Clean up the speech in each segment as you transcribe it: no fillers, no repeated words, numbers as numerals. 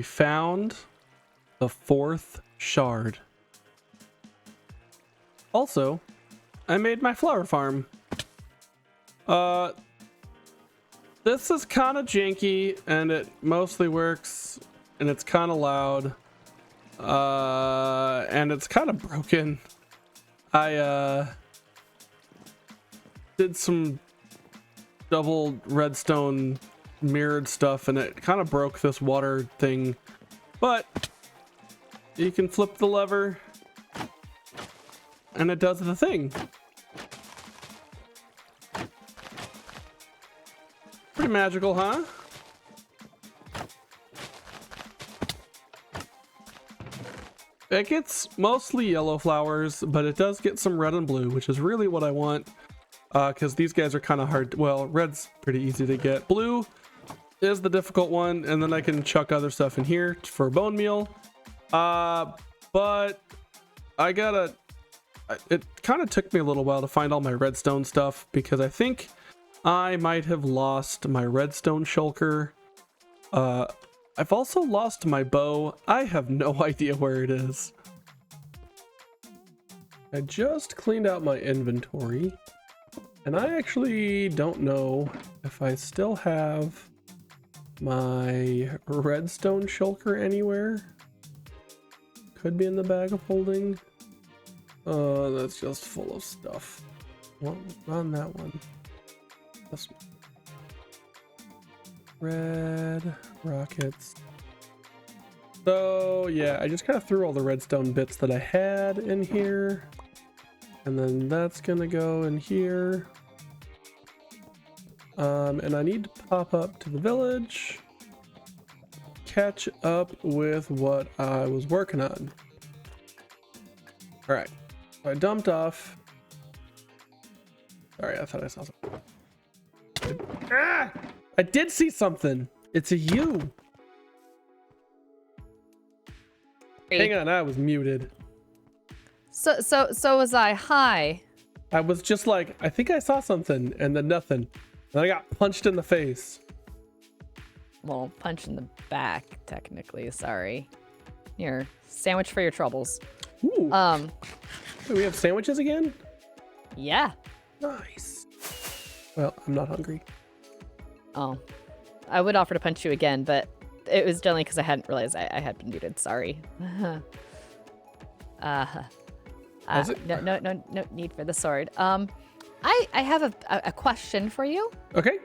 found the 4th shard. Also, I made my flower farm. This is kind of janky, and it mostly works, and it's kind of loud, and it's kind of broken. I did some double redstone mirrored stuff, and it kind of broke this water thing, but you can flip the lever and it does the thing. Pretty magical, huh? It gets mostly yellow flowers, but it does get some red and blue, which is really what I want, because these guys are kind of hard. Well, red's pretty easy to get. Blue is the difficult one, and then I can chuck other stuff in here for bone meal. But I gotta... It kind of took me a little while to find all my redstone stuff, because I think I might have lost my redstone shulker. I've also lost my bow. I have no idea where it is. I just cleaned out my inventory, and I actually don't know if I still have my redstone shulker anywhere. Could be in the bag of holding. That's just full of stuff. What was on that one? This one. Red rockets. So yeah, I just kind of threw all the redstone bits that I had in here, and then that's gonna go in here. And I need to pop up to the village, catch up with what I was working on. All right, so I dumped off. Sorry, I thought I saw something. Ah! I did see something. It's a U. Hang on, I was muted. So was I. Hi. I was just like, I think I saw something, and then nothing. And I got punched in the face. Well, punch in the back, technically. Sorry. Here, sandwich for your troubles. Ooh. Do we have sandwiches again? Yeah. Nice. Well, I'm not hungry. Oh, I would offer to punch you again, but it was generally because I hadn't realized I had been muted. Sorry. No need for the sword. I have a question for you. Okay.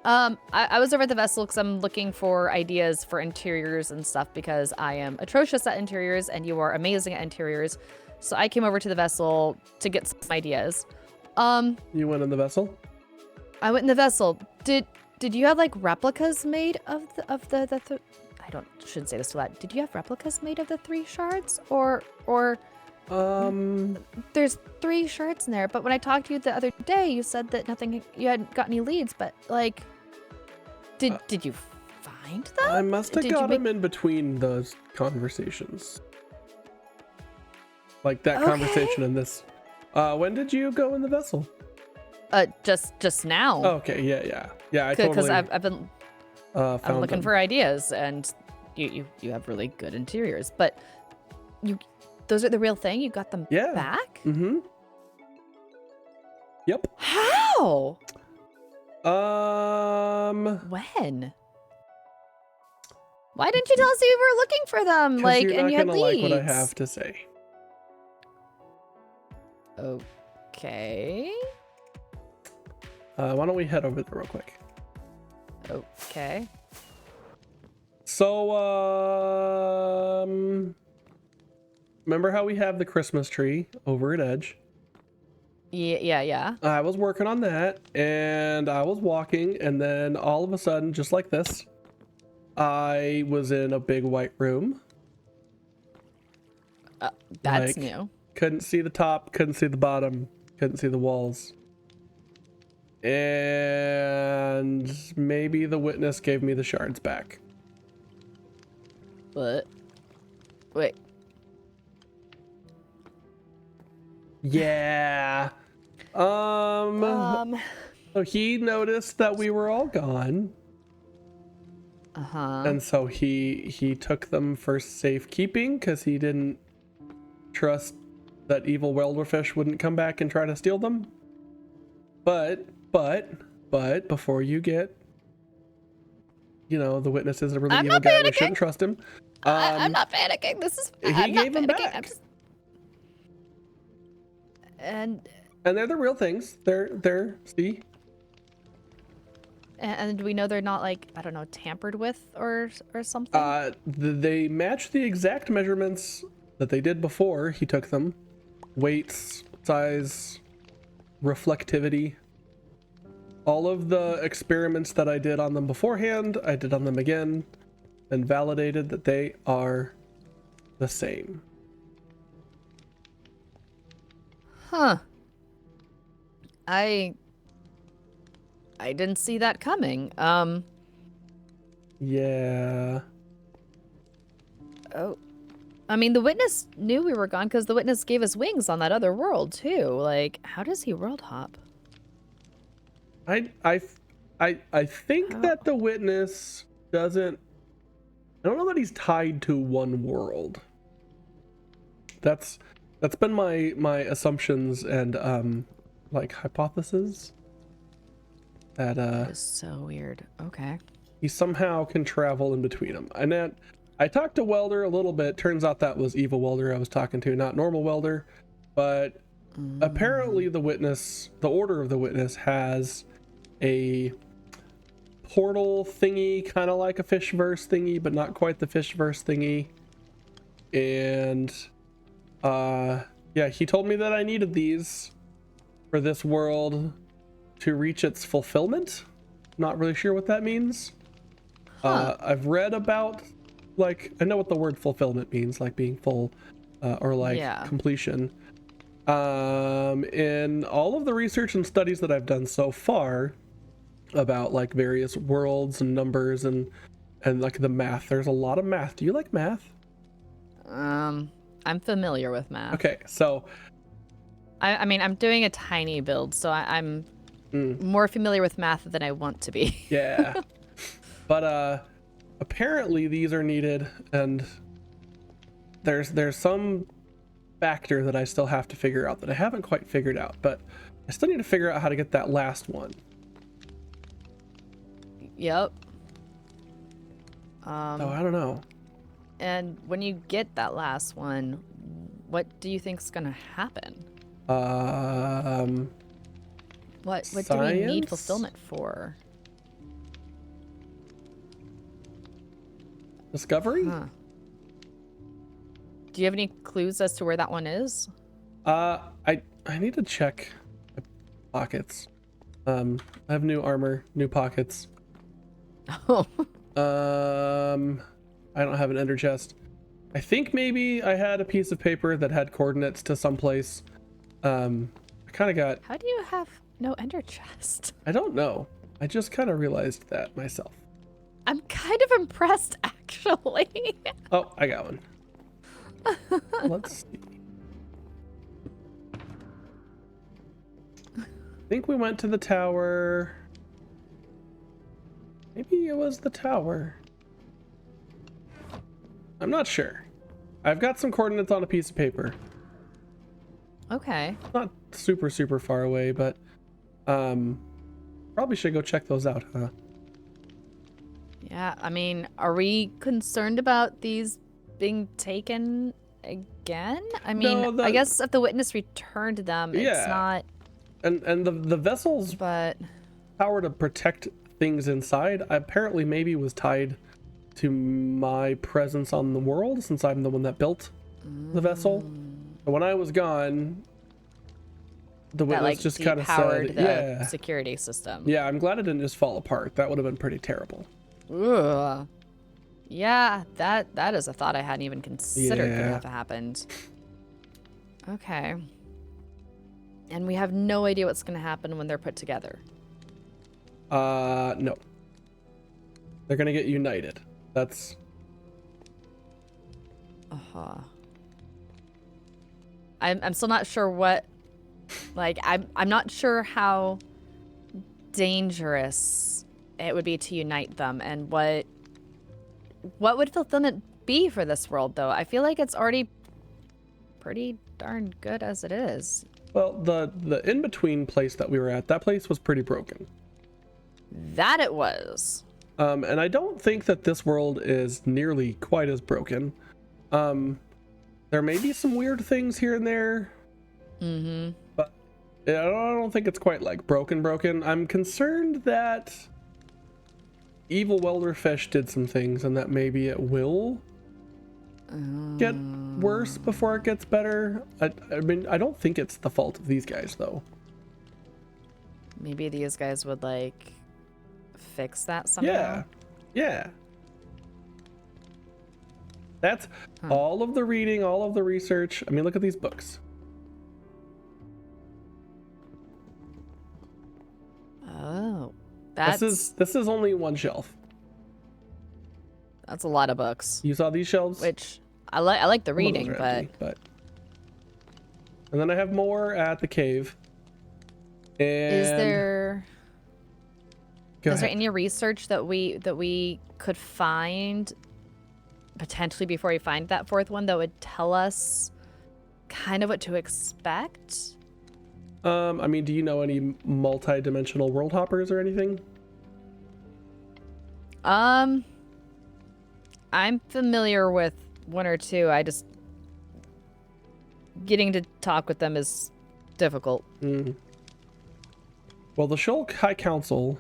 I was over at the vessel because I'm looking for ideas for interiors and stuff, because I am atrocious at interiors and you are amazing at interiors. So I came over to the vessel to get some ideas. You went in the vessel? I went in the vessel. Did you have like replicas made of the shouldn't say this too loud. Did you have replicas made of the 3 shards, or there's 3 shards in there, but when I talked to you the other day, you said that you hadn't got any leads, but like, did you find them? I must have got them in between those conversations. Like that conversation and this. When did you go in the vessel? Just now. Oh, okay, yeah. I because totally. I've been I'm looking for ideas, and you have really good interiors, but those are the real thing. You got them back. Mm-hmm. Yep. How? When? Why didn't you tell us you were looking for them? Like, you're and you not had gonna leads. like what I have to say. Okay. Why don't we head over there real quick? Okay. So, remember how we have the Christmas tree over at Edge? Yeah. I was working on that, and I was walking, and then all of a sudden, just like this, I was in a big white room. That's new. Couldn't see the top, couldn't see the bottom, couldn't see the walls. And maybe the witness gave me the shards back. What? Wait. Yeah. So he noticed that we were all gone. Uh-huh. And so he took them for safekeeping because he didn't trust that evil WelderFish wouldn't come back and try to steal them. But before you get, the witness is a really I'm evil not guy, we panicking. shouldn't trust him. I'm not panicking. I'm gave not them panicking. back. And they're the real things. They're see. And we know they're not, like, I don't know, tampered with or something? They match the exact measurements that they did before he took them. Weights, size, reflectivity. All of the experiments that I did on them beforehand, I did on them again and validated that they are the same. Huh. I didn't see that coming. Yeah. Oh. I mean, the witness knew we were gone because the witness gave us wings on that other world, too. Like, how does he world hop? I think that the witness doesn't... I don't know that he's tied to one world. That's been my assumptions and like hypothesis. That is so weird. Okay. he somehow can travel in between them. And then I talked to Welder a little bit. Turns out that was evil Welder I was talking to, not normal Welder. But apparently the Order of the Witness has a portal thingy, kind of like a Fishverse thingy, but not quite the Fishverse thingy. And yeah, he told me that I needed these for this world to reach its fulfillment. Not really sure what that means. I've read about, like, I know what the word fulfillment means, like being full, or like completion. In all of the research and studies that I've done so far about like various worlds and numbers and like the math, there's a lot of math. Do you like math? I'm familiar with math. Okay, so I mean, I'm doing a tiny build, so I'm more familiar with math than I want to be. Yeah. But apparently these are needed, and there's some factor that I still have to figure out that I haven't quite figured out, but I still need to figure out how to get that last one. Yep. So I don't know. And when you get that last one, what do you think's gonna happen? What do we need fulfillment for? Discovery? Huh. Do you have any clues as to where that one is? I need to check my pockets. I have new armor, new pockets. Oh. I don't have an ender chest. I think maybe I had a piece of paper that had coordinates to someplace. I kind of got... How do you have no ender chest? I don't know. I just kind of realized that myself. I'm kind of impressed, actually. Oh, I got one. Let's see. I think we went to the tower. Maybe it was the tower. I'm not sure. I've got some coordinates on a piece of paper. Okay. Not super far away, but probably should go check those out, huh? Yeah, I mean, are we concerned about these being taken again? I mean, No, I guess if the witness returned them, it's not... And the vessel's power to protect things inside apparently maybe was tied to my presence on the world, since I'm the one that built the vessel. And when I was gone, the witness just kind of said, the security system. Yeah, I'm glad it didn't just fall apart. That would have been pretty terrible. Ugh. Yeah, that is a thought I hadn't even considered could have happened. Okay. And we have no idea what's going to happen when they're put together. No. They're going to get united. That's... I'm still not sure what... Like, I'm not sure how dangerous it would be to unite them, and what what would fulfillment be for this world, though? I feel like it's already pretty darn good as it is. Well, the in-between place that we were at, that place was pretty broken. That it was. And I don't think that this world is nearly quite as broken. There may be some weird things here and there. Mm-hmm. But I don't think it's quite like broken. I'm concerned that evil WelderFish did some things and that maybe it will get worse before it gets better. I mean, I don't think it's the fault of these guys, though. Maybe these guys would, like, fix that somehow? Yeah. That's all of the reading, all of the research. I mean, look at these books. Oh. This is only one shelf. That's a lot of books. You saw these shelves? Which I like the reading, empty, but and then I have more at the cave. And is there Go there ahead. any research that we could find potentially before we find that fourth one that would tell us kind of what to expect? I mean, do you know any multi-dimensional world hoppers or anything? I'm familiar with one or two. I just getting to talk with them is difficult. Well, the Shulk High Council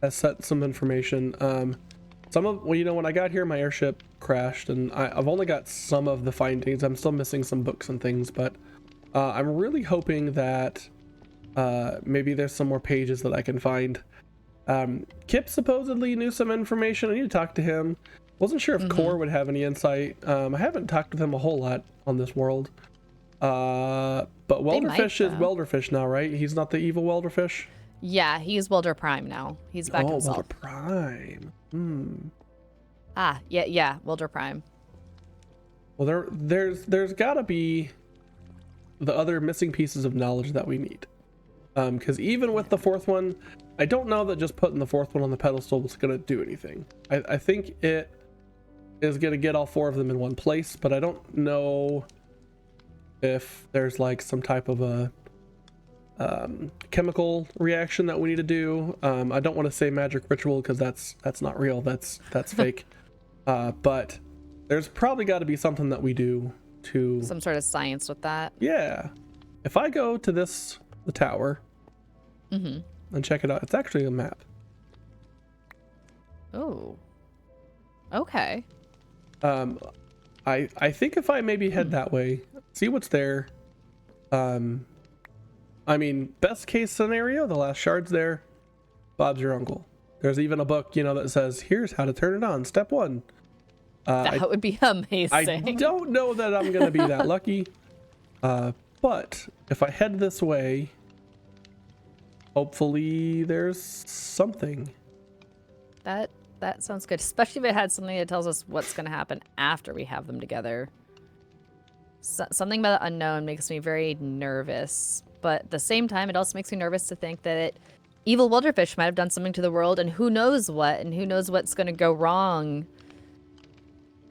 has set some information. When I got here, my airship crashed, and I've only got some of the findings. I'm still missing some books and things, but I'm really hoping that maybe there's some more pages that I can find. Kip supposedly knew some information. I need to talk to him. Wasn't sure if Core would have any insight. I haven't talked with him a whole lot on this world. But WelderFish is WelderFish now, right? He's not the evil WelderFish? Yeah, he's Welder Prime now. He's back himself. Welder Prime. Yeah, Welder Prime. Well, there's gotta be the other missing pieces of knowledge that we need. Because even with the fourth one, I don't know that just putting the fourth one on the pedestal is gonna do anything. I think it is gonna get all four of them in one place, but I don't know if there's like some type of a chemical reaction that we need to do. I don't want to say magic ritual because that's not real. That's fake. But there's probably got to be something that we do to some sort of science with that. Yeah. If I go to the tower and check it out, it's actually a map. Oh. Okay. I think if I maybe head that way, see what's there. I mean, best case scenario, the last shard's there. Bob's your uncle. There's even a book, that says, here's how to turn it on, step 1. That would be amazing. I don't know that I'm going to be that lucky. But if I head this way, hopefully there's something. That sounds good, especially if it had something that tells us what's going to happen after we have them together. Something about the unknown makes me very nervous, but at the same time, it also makes me nervous to think that evil WelderFish might have done something to the world, and who knows what's going to go wrong.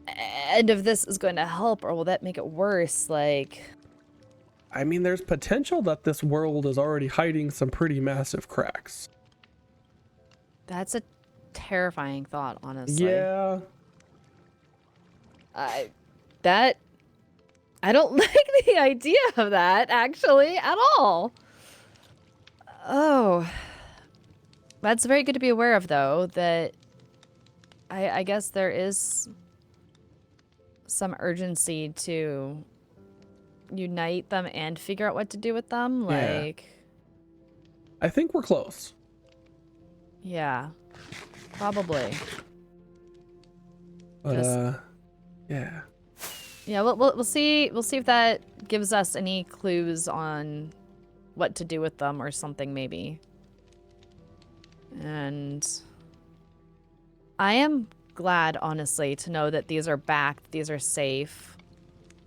And if this is going to help, or will that make it worse? I mean, there's potential that this world is already hiding some pretty massive cracks. That's a terrifying thought, honestly. Yeah. I don't like the idea of that, actually, at all. Oh. That's very good to be aware of, though, that I guess there is some urgency to unite them and figure out what to do with them. I think we're close. Yeah. Probably. But, yeah. Yeah, we'll see if that gives us any clues on what to do with them or something, maybe. And I am glad, honestly, to know that these are back, these are safe,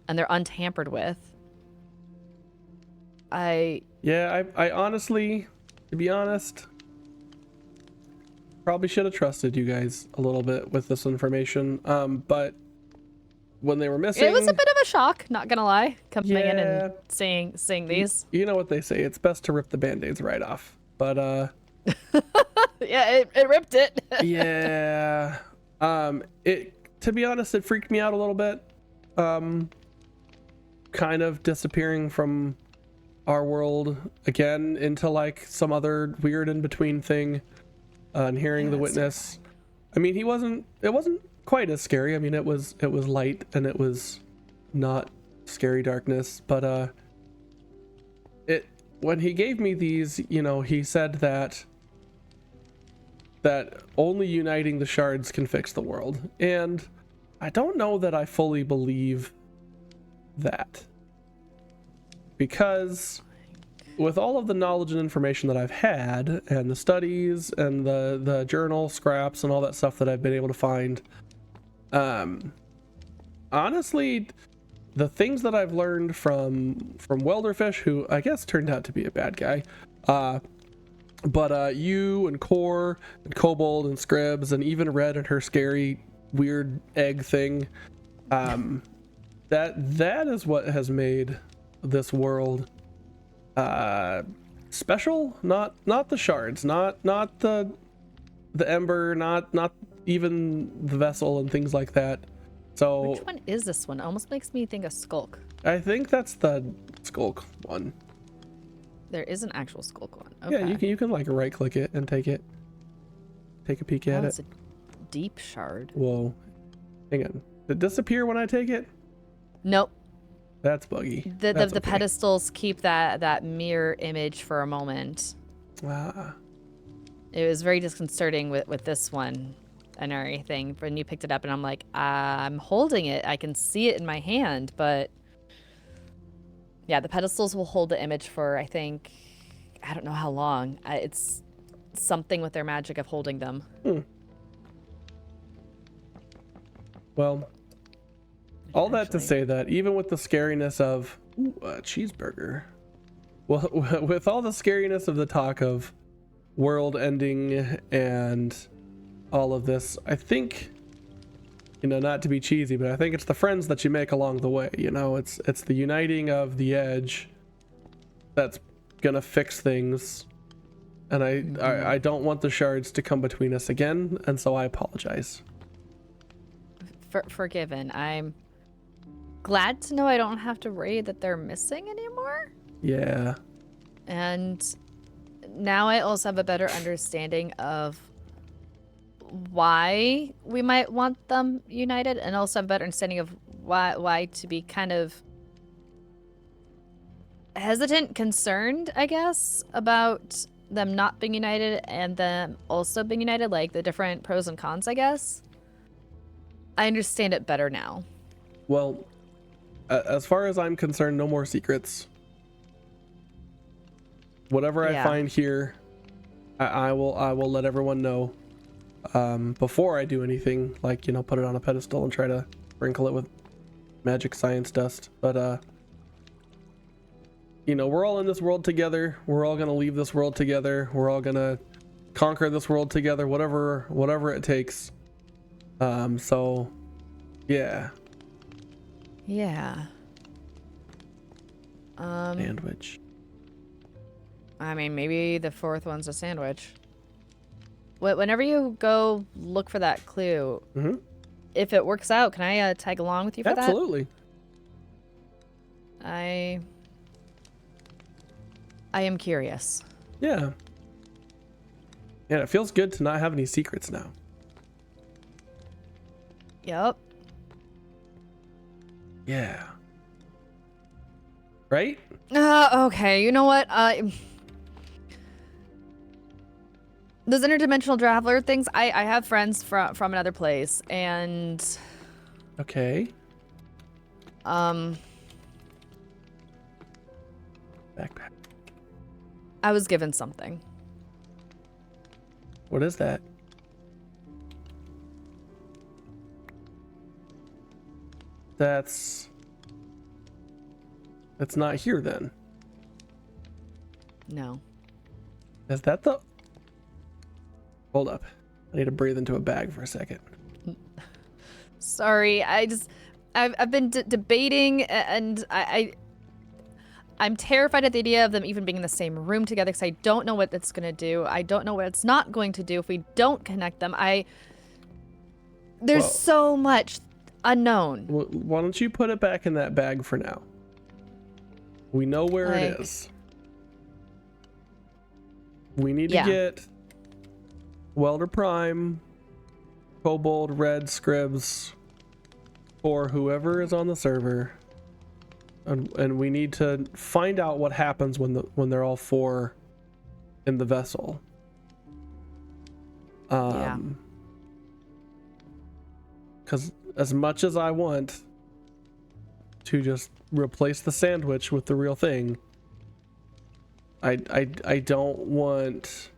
and they're untampered with. I honestly, to be honest, probably should have trusted you guys a little bit with this information. But when they were missing, It was a bit of a shock, not gonna lie, coming in Yeah. and seeing these. you know what they say, it's best to rip the band-aids right off. But Yeah, it ripped it. yeah. To be honest, it freaked me out a little bit. Kind of disappearing from our world again into like some other weird in between thing, and hearing the witness. I mean, it wasn't quite as scary. I mean, it was light and it was not scary darkness, but when he gave me these, you know, he said that only uniting the shards can fix the world, and I don't know that I fully believe that, because with all of the knowledge and information that I've had, and the studies and the journal scraps and all that stuff that I've been able to find, honestly, the things that I've learned from WelderFish, who I guess turned out to be a bad guy, but you and Core and Kobold and Scribs and even Red and her scary weird egg thing, that is what has made this world special. Not the shards, not the ember, not even the vessel and things like that. So Which one is this one? It almost makes me think of Skulk. I think that's the Skulk one. There is an actual Skulk one. Okay. Yeah, you can like right click it and take a peek at It's it. a deep shard. Whoa, hang on. Did it disappear when I take it? Nope. That's buggy. The That's okay. pedestals keep that mirror image for a moment. Ah. It was very disconcerting with this one and everything. When you picked it up and I'm like, I'm holding it. I can see it in my hand, but yeah, the pedestals will hold the image for, I think, I don't know how long. It's something with their magic of holding them. Well, all that to say that even with the scariness of a cheeseburger, well, with all the scariness of the talk of world ending and all of this, I think, you know, not to be cheesy, but I think it's the friends that you make along the way. You know, it's the uniting of the Edge that's gonna fix things, and I don't want the shards to come between us again, and so I apologize. Forgiven. I'm glad to know I don't have to worry that they're missing anymore. Yeah. And now I also have a better understanding of why we might want them united, and also have a better understanding of why to be kind of hesitant, concerned, I guess, about them not being united and them also being united, like the different pros and cons, I guess. I understand it better now. Well, as far as I'm concerned, no more secrets. Whatever I find here, I will let everyone know before I do anything, like, you know, put it on a pedestal and try to sprinkle it with magic science dust. But you know, we're all in this world together. We're all gonna leave this world together. We're all gonna conquer this world together, whatever it takes. So yeah. Sandwich. I mean, maybe the fourth one's a sandwich. Whenever you go look for that clue, if it works out, can I tag along with you for that? Absolutely. I am curious. Yeah. Yeah, it feels good to not have any secrets now. Yep. Yeah. Right? Okay, you know what? Those interdimensional traveler things, I have friends from another place, and Okay. backpack. I was given something. What is that? That's not here then. No. Is that the... Hold up. I need to breathe into a bag for a second. Sorry, I've been debating, and I'm terrified at the idea of them even being in the same room together because I don't know what it's gonna do. I don't know what it's not going to do if we don't connect them. There's so much unknown. Well, why don't you put it back in that bag for now? We know where it is. We need to get Welder Prime, Kobold, Red, Scribs, or whoever is on the server, and we need to find out what happens when they're all 4 in the vessel. Because as much as I want to just replace the sandwich with the real thing, I don't want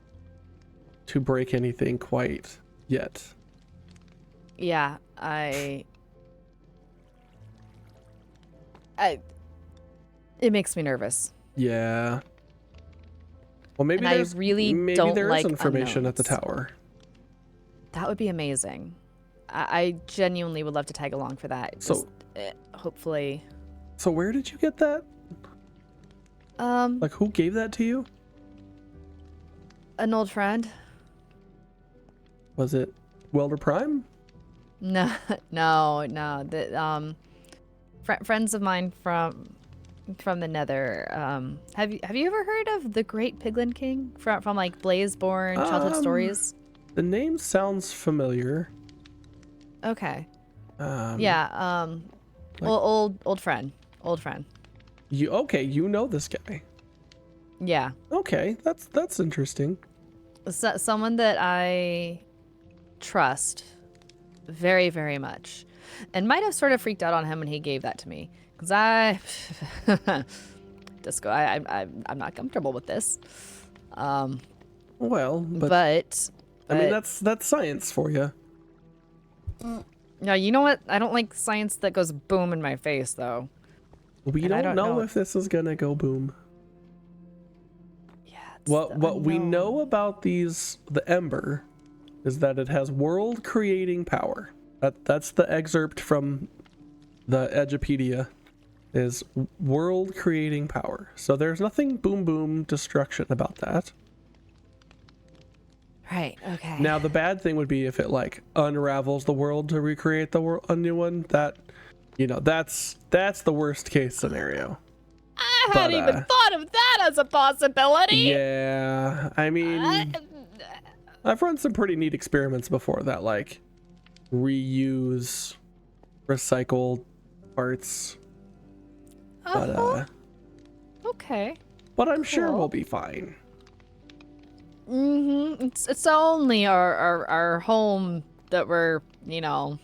to break anything quite yet. Yeah, it makes me nervous. Yeah. Well, maybe and maybe there is information unknowns. at the tower. That would be amazing. I genuinely would love to tag along for that. So, hopefully. So where did you get that? Like, who gave that to you? An old friend. Was it Welder Prime? No. The friends of mine from the Nether. Have you ever heard of the Great Piglin King from like Blazeborn Childhood Stories? The name sounds familiar. Okay. Like, old friend. You know this guy. Yeah. Okay, that's interesting. Someone that I trust very, very much, and might have sort of freaked out on him when he gave that to me, because Disco, I'm not comfortable with this. Well, but I mean that's science for you. No, you know what? I don't like science that goes boom in my face, though. We don't know if this is gonna go boom. Yeah. What we know about the Ember is that it has world creating power. That's the excerpt from the Edgepedia, is world creating power. So there's nothing boom boom destruction about that. Right. Okay. Now the bad thing would be if it like unravels the world to recreate a new one. That, that's the worst case scenario. I hadn't even thought of that as a possibility. Yeah, I mean, I've run some pretty neat experiments before that like reuse recycled parts. Okay. But I'm sure we'll be fine. It's only our home that we're, no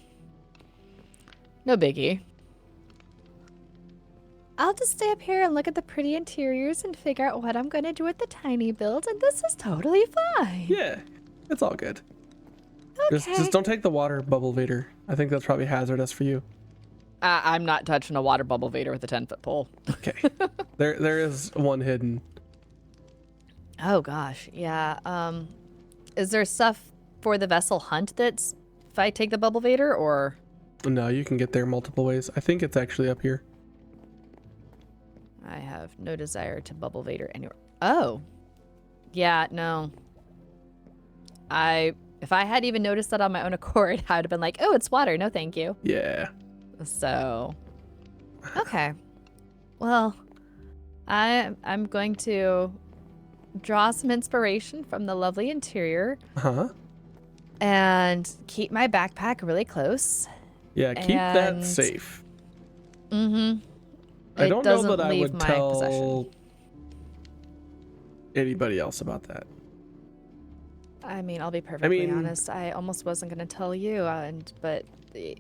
biggie. I'll just stay up here and look at the pretty interiors and figure out what I'm going to do with the tiny build, and this is totally fine. Yeah, it's all good. Okay. Just don't take the water bubble vader. I think that's probably hazardous for you. I'm not touching a water bubble vader with a 10-foot pole. Okay. There is one hidden. Oh gosh, yeah. Is there stuff for the vessel hunt that's if I take the bubble vader, or? No, you can get there multiple ways. I think it's actually up here. I have no desire to bubble vader anywhere. Oh, yeah, no. If I had even noticed that on my own accord, I'd have been like, oh, it's water. No, thank you. Yeah. So, okay. Well, I'm going to draw some inspiration from the lovely interior. And keep my backpack really close. Yeah, keep that safe. I don't know that I would tell anybody else about that. I mean, I'll be perfectly honest. I almost wasn't going to tell you, but you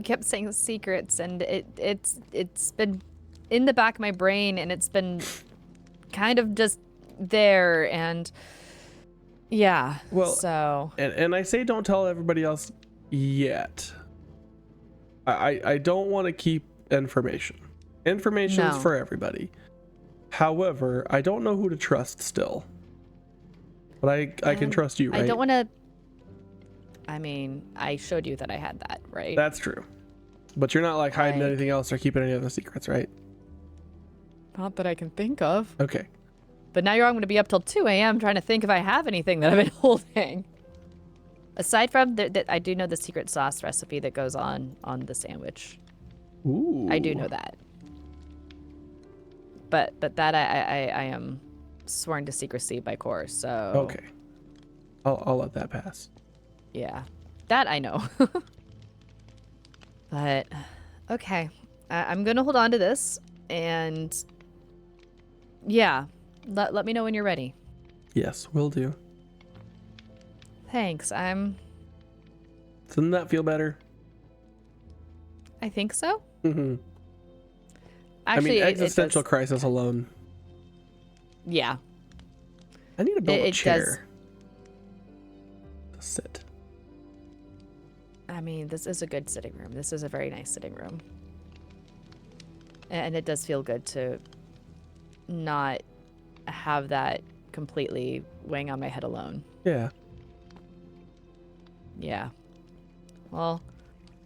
kept saying secrets, and it's been in the back of my brain, and it's been kind of just there, and yeah. Well, so and I say don't tell everybody else yet. I don't want to keep information. Information's for everybody. However, I don't know who to trust still. But I can trust you, right? I don't want to I mean, I showed you that I had that, right? That's true. But you're not like hiding anything else or keeping any other secrets, right? Not that I can think of. Okay. But now I'm going to be up till 2 a.m. trying to think if I have anything that I've been holding. Aside from that, I do know the secret sauce recipe that goes on the sandwich. Ooh. I do know that. But that I am sworn to secrecy by core, so... Okay. I'll let that pass. Yeah. That I know. But, okay. I'm going to hold on to this, and... Yeah. Let me know when you're ready. Yes, will do. Thanks. Doesn't that feel better? I think so. Mm-hmm. Actually, I mean, existential crisis alone. Yeah. I need to build a chair to sit. I mean, this is a good sitting room. This is a very nice sitting room. And it does feel good to not have that completely weighing on my head alone. Yeah. Yeah. Well,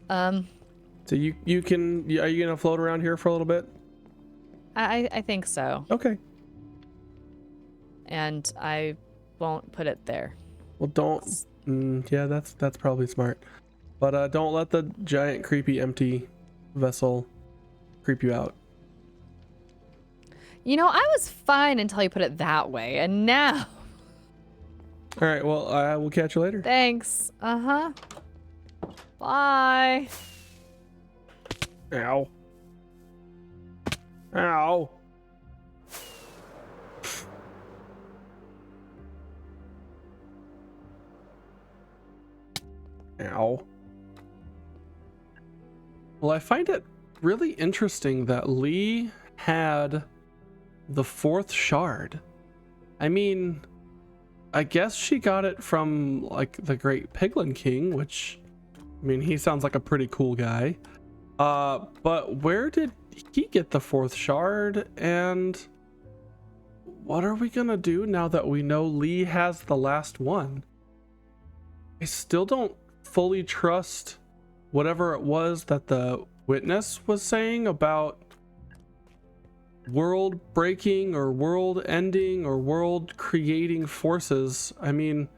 So you can, are you gonna float around here for a little bit? I think so. Okay. And I won't put it there. Well, don't. Yeah, that's probably smart. But don't let the giant, creepy, empty vessel creep you out. You know, I was fine until you put it that way, and now... All right, well, I will catch you later. Thanks. Uh-huh. Bye. Ow. Ow. Ow. Well, I find it really interesting that Lee had the 4th shard. I mean, I guess she got it from like the Great Piglin King, which, I mean, he sounds like a pretty cool guy. But where did he get the 4th shard, and what are we gonna do now that we know Lee has the last one? I still don't fully trust whatever it was that the witness was saying about world breaking or world ending or world creating forces. I mean,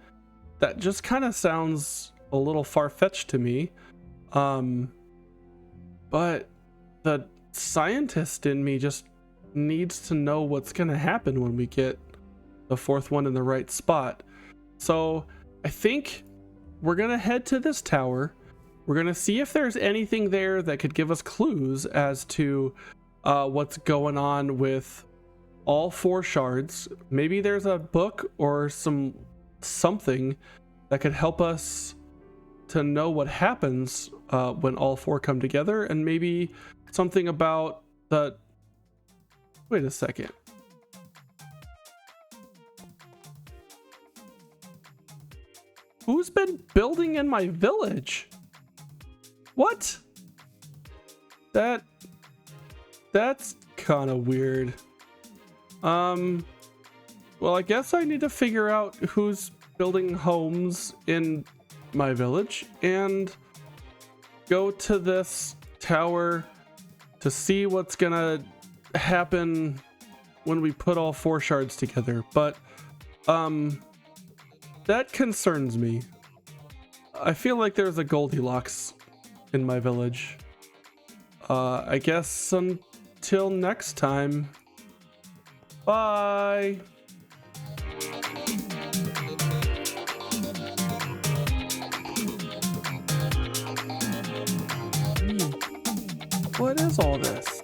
that just kind of sounds a little far-fetched to me. But the scientist in me just needs to know what's going to happen when we get the 4th one in the right spot. So I think we're going to head to this tower. We're going to see if there's anything there that could give us clues as to what's going on with all 4 shards. Maybe there's a book or something that could help us to know what happens when all 4 come together, and maybe something about the... Wait a second. Who's been building in my village? What? That's kind of weird. Well, I guess I need to figure out who's building homes in my village and go to this tower to see what's gonna happen when we put all 4 shards together. But that concerns me. I feel like there's a Goldilocks in my village. I guess until next time. Bye. What is all this?